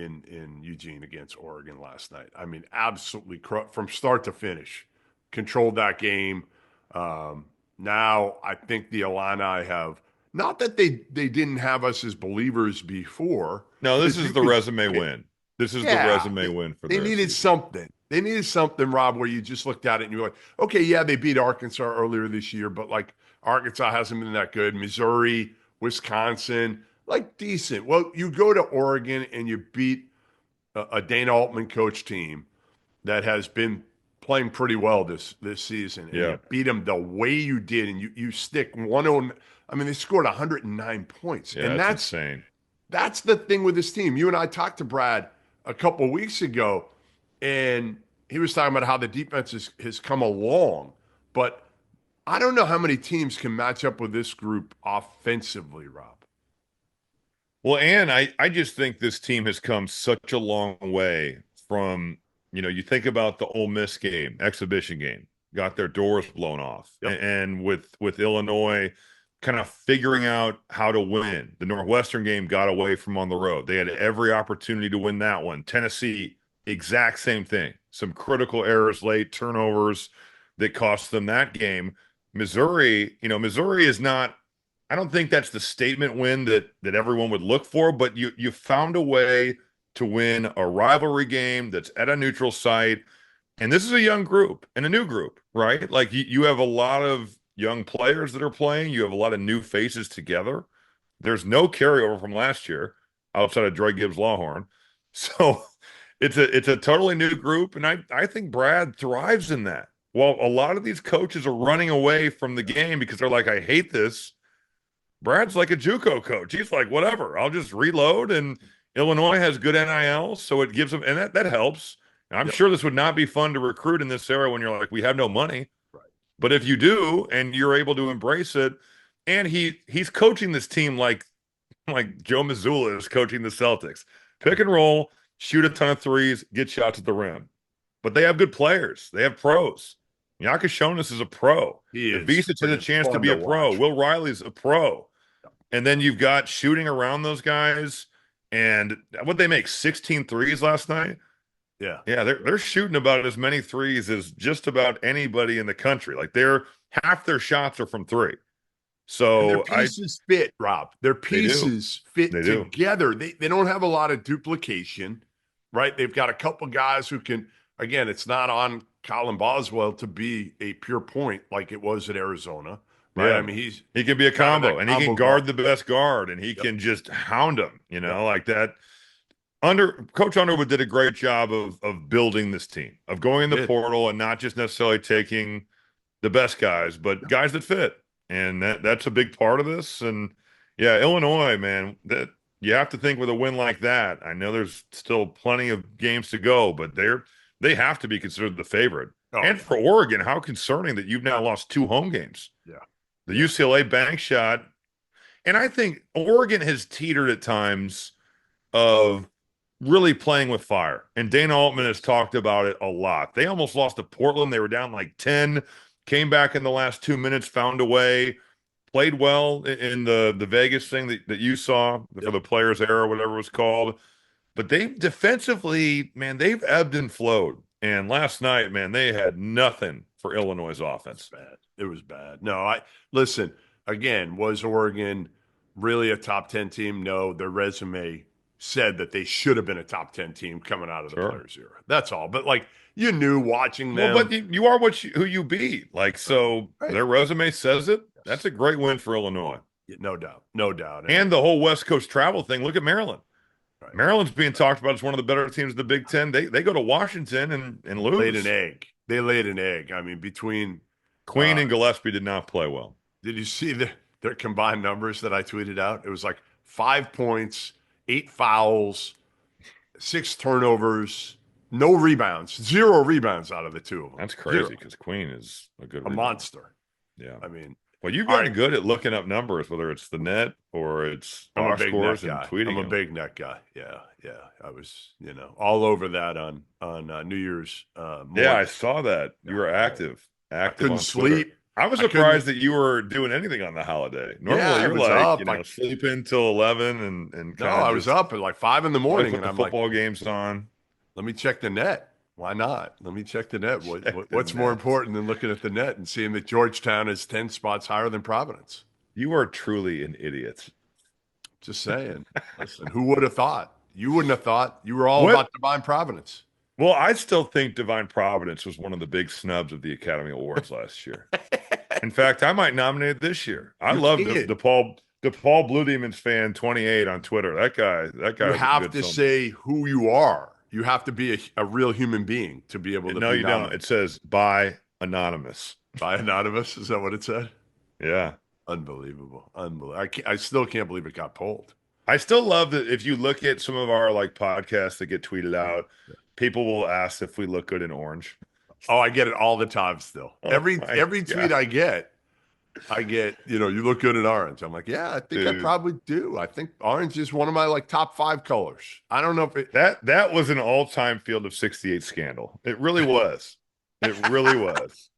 in Eugene against Oregon last night. I mean, absolutely from start to finish, controlled that game. Now I think the Illini have not that they didn't have us as believers before, No, this because is you the could, resume win. This is the yeah, resume win for they their needed season. something. They needed something, Rob, where you just looked at it and you're like, okay, yeah, they beat Arkansas earlier this year, but like Arkansas hasn't been that good. Missouri, Wisconsin, like decent. Well, you go to Oregon and you beat a Dana Altman coach team that has been playing pretty well this season, and Yeah, you beat them the way you did, and you stick 109. I mean, they scored 109 points, yeah, and it's that's insane. that's the thing with this team. You and I talked to Brad a couple of weeks ago, and he was talking about how the defense has come along, but I don't know how many teams can match up with this group offensively, Rob. Well, and I just think this team has come such a long way from, you think about the Ole Miss game, exhibition game, got their doors blown off. Yep. And with Illinois kind of figuring out how to win. The Northwestern game got away from on the road. They had every opportunity to win that one. Tennessee, exact same thing. Some critical errors late, turnovers that cost them that game. Missouri is not, I don't think that's the statement win that everyone would look for, but you found a way to win a rivalry game that's at a neutral site. And this is a young group and a new group, right? Like you have a lot of young players that are playing. You have a lot of new faces together. There's no carryover from last year outside of Dre Gibbs Lawhorn. So it's a totally new group. And I think Brad thrives in that. While a lot of these coaches are running away from the game because they're like, I hate this. Brad's like a JUCO coach. He's like, whatever, I'll just reload. And Illinois has good NIL, so it gives them, and that helps. And I'm Yep. sure this would not be fun to recruit in this era when you're like, we have no money. Right. But if you do, and you're able to embrace it, and he's coaching this team like Joe Mazzulla is coaching the Celtics. Pick and roll, shoot a ton of threes, get shots at the rim. But they have good players. They have pros. Yakashonis is a pro. He is Ivisic has a freaking chance to fun be to a pro. watch. Will Riley's a pro. And then you've got shooting around those guys. And what they make 16 threes last night? Yeah. Yeah, they're shooting about as many threes as just about anybody in the country. Like half their shots are from three. And their So pieces fit, Rob. Their they do. pieces fit They do. together. They don't have a lot of duplication, right? They've got a couple guys who can, again, it's not on Colin Boswell to be a pure point like it was at Arizona, right? Yeah. I mean, He can be a kind of combo that and he can combo guard guard. the best guard and he Yep. can just hound them, Yep. like that. Coach Underwood did a great job of building this team, of going in the Did. portal and not just necessarily taking the best guys, but guys that fit. And that's a big part of this. And yeah, Illinois, man, that you have to think with a win like that. I know there's still plenty of games to go, but they have to be considered the favorite. Oh, And yeah. for Oregon, how concerning that you've now lost 2 home games. Yeah. The UCLA bank shot. And I think Oregon has teetered at times of really playing with fire. And Dana Altman has talked about it a lot. They almost lost to Portland. They were down like 10, came back in the last 2 minutes, found a way, played well in the Vegas thing that you saw for the players era, whatever it was called. But they defensively, man, they've ebbed and flowed. And last night, man, they had nothing for Illinois' offense. Bad. It was bad. No, I listen, again, was Oregon really a top 10 team? No, their resume said that they should have been a top 10 team coming out of the Sure. players era. That's all. But like you knew watching them. Well, but you are who you beat. Like, so Right. their resume says it. That's a great win for Illinois. No doubt. No doubt. And the whole West Coast travel thing. Look at Maryland. Right. Maryland's being talked about as one of the better teams of the Big Ten. They go to Washington and lose. Laid an egg. They laid an egg. I mean, between Queen and Gillespie did not play well. Did you see their combined numbers that I tweeted out? It was like 5 points, 8 fouls, 6 turnovers, no rebounds, 0 rebounds out of the two of them. That's crazy because Queen is a monster. Yeah. I mean, well, you've gotten good at looking up numbers, whether it's the net or it's box scores and tweeting. I'm a big net guy. Yeah. I was, all over that on New Year's morning. Yeah, I saw that. You were active. I couldn't sleep. I was I couldn't. surprised that you were doing anything on the holiday. Yeah, Normally, I you're was like, up. sleeping till 11 and No, kind of I was just up at like 5 in the probably morning, put and the I'm like, football games on. let me check the net. Why not? Let me check the net. Check the What's more nets. important than looking at the net and seeing that Georgetown is 10 spots higher than Providence? You are truly an idiot. Just saying. Listen, who would have thought? You wouldn't have thought. You were all What? about divine providence. Well, I still think Divine Providence was one of the big snubs of the Academy Awards last year. In fact, I might nominate it this year. I You love can't. DePaul Blue Demons fan 28 on Twitter. That You guy is a have good to filmmaker. say who you are. You have to be a real human being to be able to No, be you don't. nominated. It says by anonymous. By anonymous, is that what it said? Yeah. Unbelievable. Unbelievable. I still can't believe it got pulled. I still love that if you look at some of our like podcasts that get tweeted out, people will ask if we look good in orange. Oh, I get it all the time still. Oh Every my every tweet God, I get, you look good in orange. I'm like, yeah, I think I dude. probably do. I think orange is one of my like top 5 colors. I don't know if it That was an all-time Field of 68 scandal. It really was. It really was.